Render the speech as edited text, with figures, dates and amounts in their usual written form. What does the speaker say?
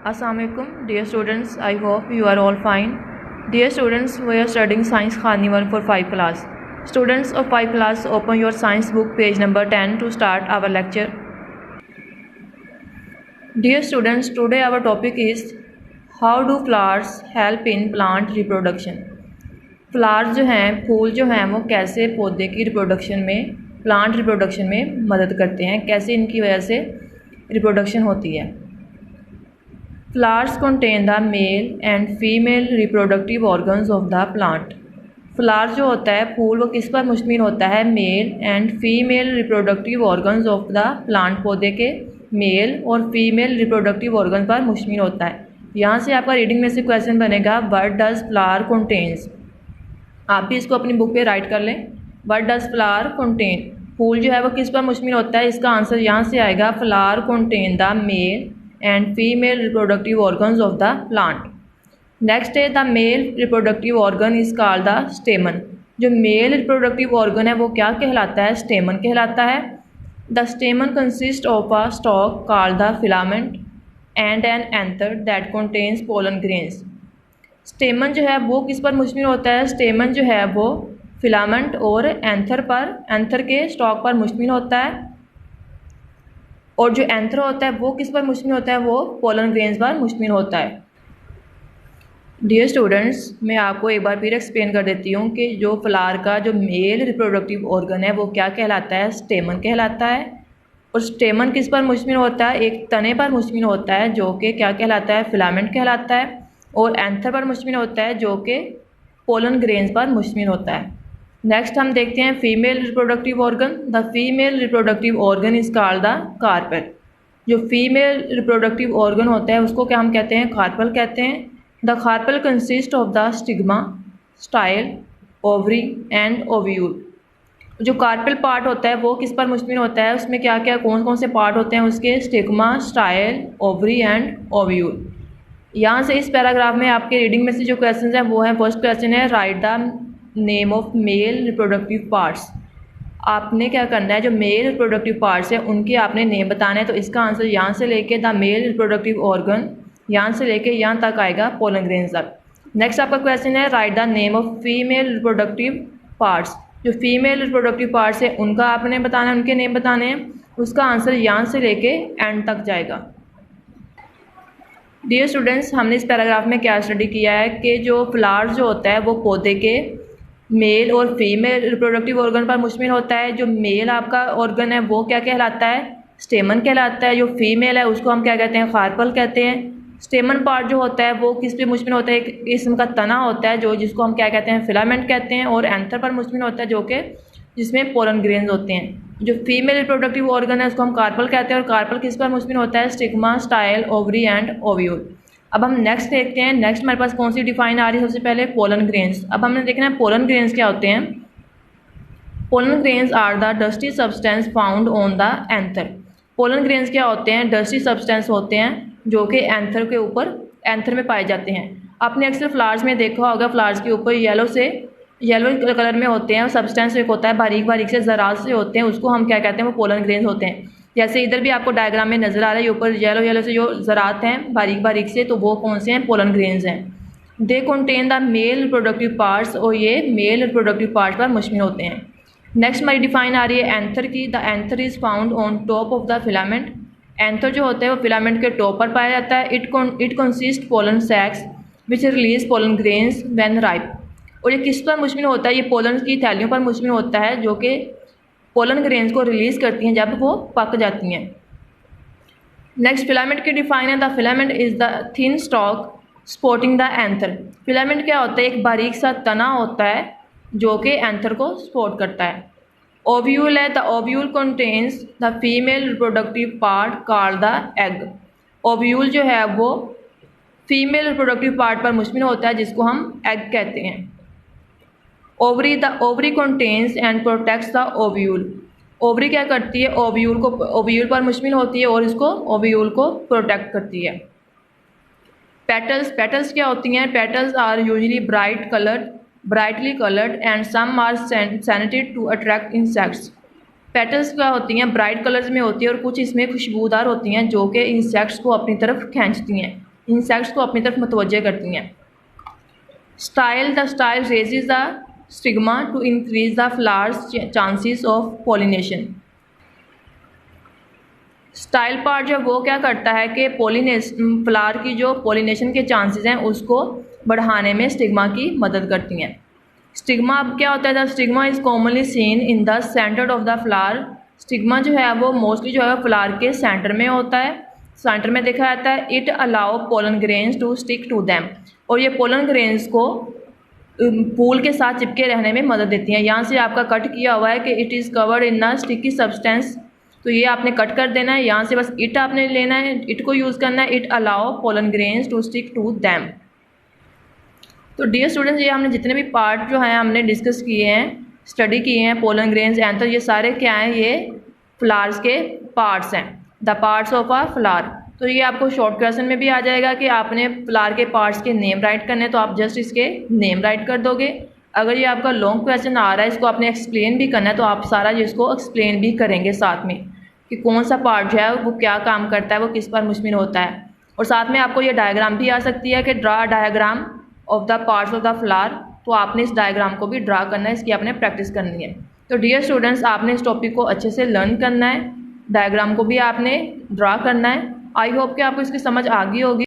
Assalamualaikum, dear students. I hope you are all fine. Dear students, we are studying Science Carnival for 5 class. Students of 5 class, open your science book page number 10 to start our lecture. Dear students, today our topic is how do flowers help in plant reproduction. Flowers जो हैं, फूल जो हैं, वो कैसे पौधे की reproduction में, plant reproduction में मदद करते हैं, कैसे इनकी वजह से रिप्रोडक्शन होती है. Flowers contain the male and female reproductive organs of the plant. Flowers जो होता है, फूल, वो किस पर मुश्तमिल होता है? Mail and female reproductive organs of the plant. पौधे के मेल और फीमेल रिप्रोडक्टिव ऑर्गन पर मुश्तमिल होता है. यहाँ से आपका रीडिंग में से क्वेश्चन बनेगा, व्हाट डज फ्लावर कंटेन्स. आप भी इसको अपनी बुक पे राइट कर लें. What does flower contain. फूल जो है वो किस पर मुश्तमिल होता है? इसका आंसर यहाँ से आएगा, flower contain the male and female reproductive organs of the plant. Next है, the male reproductive organ is called the stamen. जो मेल रिप्रोडक्टिव ऑर्गन है वो क्या कहलाता है? स्टेमन कहलाता है. The स्टेमन consist of a stock called the filament and an anther that contains pollen grains. स्टेमन जो है वो किस पर मुश्तमिल होता है? स्टेमन जो है वो फिलामेंट और एंथर के स्टॉक पर मुश्तमिल होता है. और जो एंथर होता है वो किस पर मुश्तमिल होता है? वो पोलन ग्रेन्स पर मुश्तमिल होता है. डियर स्टूडेंट्स, मैं आपको एक बार फिर एक्सप्लेन कर देती हूँ कि जो फ्लावर का जो मेल रिप्रोडक्टिव ऑर्गन है वो क्या कहलाता है? स्टेमन कहलाता है. और स्टेमन किस पर मुश्तमिल होता है? एक तने पर मुश्तमिल होता है जो कि क्या कहलाता है? फिलामेंट कहलाता है. और एंथर पर मुश्तमिल होता है जो कि पोलन ग्रेन्स पर मुश्तमिल होता है. नेक्स्ट हम देखते हैं female reproductive organ. The female reproductive organ is called the carpel. जो फीमेल रिप्रोडक्टिव ऑर्गन होता है उसको क्या हम कहते हैं? कार्पेल कहते हैं. The carpel consist of the stigma, style, ovary and ovule. जो कार्पेल पार्ट होता है वो किस पर मुश्तमिल होता है? उसमें क्या क्या कौन कौन से पार्ट होते हैं उसके? Stigma, style, ovary and ovule. यहाँ से इस पैराग्राफ में आपके रीडिंग में से जो क्वेश्चन है वो है, फर्स्ट क्वेश्चन है, right the name of male reproductive parts. आपने क्या करना है, जो मेल रिप्रोडक्टिव पार्ट्स है उनके आपने नेम बताना है. तो इसका आंसर यहाँ से लेके द मेल रिप्रोडक्टिव ऑर्गन, यहाँ से लेके यहाँ तक आएगा पोलन ग्रेन्स तक. नेक्स्ट आपका क्वेश्चन है, right the name of female reproductive parts. जो फीमेल रिप्रोडक्टिव पार्ट्स है उनका आपने बताना है, उनके नेम बताने हैं. उसका आंसर यहाँ से लेके एंड तक जाएगा. डियर स्टूडेंट्स, हमने इस पैराग्राफ में क्या स्टडी किया है कि जो फ्लावर्स जो होता है वो पौधे के मेल और फीमेल रिप्रोडक्टिव ऑर्गन पर मुश्तमिल होता है. जो मेल आपका ऑर्गन है वो क्या कहलाता है? स्टेमन कहलाता है. जो फीमेल है उसको हम क्या कहते हैं? कार्पेल कहते हैं. स्टेमन पार्ट जो होता है वो किस पे मुश्तमिल होता है? एक किस्म का तना होता है जो जिसको हम क्या कहते हैं? फिलामेंट कहते हैं. और एंथर पर मुश्तमिल होता है जो कि जिसमें पोलन ग्रेन्स होते हैं. जो फीमेल रिप्रोडक्टिव ऑर्गन है उसको हम कार्पेल कहते हैं. और कार्पेल किस पर मुश्तमिल होता है? Stigma, style, ovary and ovule. अब हम नेक्स्ट देखते हैं. नेक्स्ट हमारे पास कौन सी डिफाइन आ रही है? सबसे पहले पोलन ग्रेन्स. अब हमने देखना है पोलन ग्रेन्स क्या होते हैं. Pollen grains are the dusty substance found on the anther. Pollen grains क्या होते हैं? डस्टी सब्सटेंस होते हैं जो कि एंथर के ऊपर, एंथर में पाए जाते हैं. आपने अक्सर फ्लावर्स में देखा होगा, फ्लावर्स के ऊपर येलो कलर में होते हैं सब्सटेंस एक होता है, बारीक बारीक से ज़रात से होते हैं, उसको हम क्या कहते हैं? वो पोलन ग्रेन्स होते हैं. जैसे इधर भी आपको डायग्राम में नज़र आ रहा है, ऊपर येलो से जो ज़रात हैं बारीक बारीक से, तो वो कौन से हैं? पोलन ग्रेन्स हैं. They contain the male reproductive parts. और ये मेल रिप्रोडक्टिव पार्ट्स पर मुश्तमिल होते हैं. नेक्स्ट हमारी डिफाइन आ रही है एंथर की. The anther is found on top of the filament. Anther जो होता है वो फिलामेंट के टॉप पर पाया जाता है. It consist pollen sacs which release pollen grains when ripe. और ये किस पर मुश्तमिल होता है? ये पोलन की थैलियों पर मुश्तमिल होता है जो कि पोलन ग्रेन्स को रिलीज़ करती हैं जब वो पक जाती हैं. नेक्स्ट फिलामेंट की डिफाइन है, the filament is the thin stock supporting the anther. Filament क्या होता है? एक बारीक सा तना होता है जो कि एंथर को सपोर्ट करता है. ओव्यूल है, the ovule contains the female reproductive part called the egg. Ovule जो है वो फीमेल रिप्रोडक्टिव पार्ट पर मुश्तमिल होता है जिसको हम एग कहते हैं. Ovary, the ovary contains and protects the ovule. Ovary क्या करती है? ओव्यूल पर मुश्तमिल होती है और इसको ओव्यूल को प्रोटेक्ट करती है. पेटल्स क्या होती हैं? Petals are usually brightly coloured and some are scented to attract insects. Petals क्या होती हैं? ब्राइट कलर्स में होती है और कुछ इसमें खुशबूदार होती हैं जो कि इंसेक्ट्स को अपनी तरफ खींचती हैं. इंसेक्ट्स को अपनी तरफ मुतवज्जे करती हैं। Style, the style raises the stigma to increase the flower's chances of pollination. Style part जो वो क्या करता है कि फ्लावर की जो पॉलिनेशन के चांसेस हैं उसको बढ़ाने में स्टिग्मा की मदद करती हैं। स्टिग्मा अब क्या होता है, the stigma is commonly seen in the centre of the flower. Stigma जो है वो मोस्टली जो है फ्लावर के सेंटर में होता है, सेंटर में देखा जाता है। It allow pollen grains to stick to them, और ये पोलन ग्रेन्स को फूल के साथ चिपके रहने में मदद देती हैं। यहाँ से आपका कट किया हुआ है कि it is covered in a sticky substance, तो ये आपने कट कर देना है। यहाँ से बस इट आपने लेना है, इट को यूज़ करना है। It allow pollen grains to stick to them. तो डियर स्टूडेंट्स, ये हमने जितने भी पार्ट जो हैं हमने डिस्कस किए हैं, स्टडी किए हैं पोलन ग्रेन्स एंथर, ये सारे क्या हैं, ये फ्लावर्स के पार्ट्स हैं, the parts of a flower. तो ये आपको शॉर्ट क्वेश्चन में भी आ जाएगा कि आपने फ्लावर के पार्ट्स के नेम राइट करने, तो आप जस्ट इसके नेम राइट कर दोगे। अगर ये आपका लॉन्ग क्वेश्चन आ रहा है, इसको आपने एक्सप्लेन भी करना है, तो आप सारा इसको एक्सप्लेन भी करेंगे साथ में कि कौन सा पार्ट जो है वो क्या काम करता है, वो किस पर मुश्तमिल होता है। और साथ में आपको ये डायग्राम भी आ सकती है कि draw diagram of the parts of the flower, तो आपने इस डायग्राम को भी ड्रा करना है, इसकी आपने प्रैक्टिस करनी है। तो डियर स्टूडेंट्स, आपने इस टॉपिक को अच्छे से लर्न करना है, डायग्राम को भी आपने ड्रा करना है। आई होप कि आपको इसकी समझ आ गई होगी।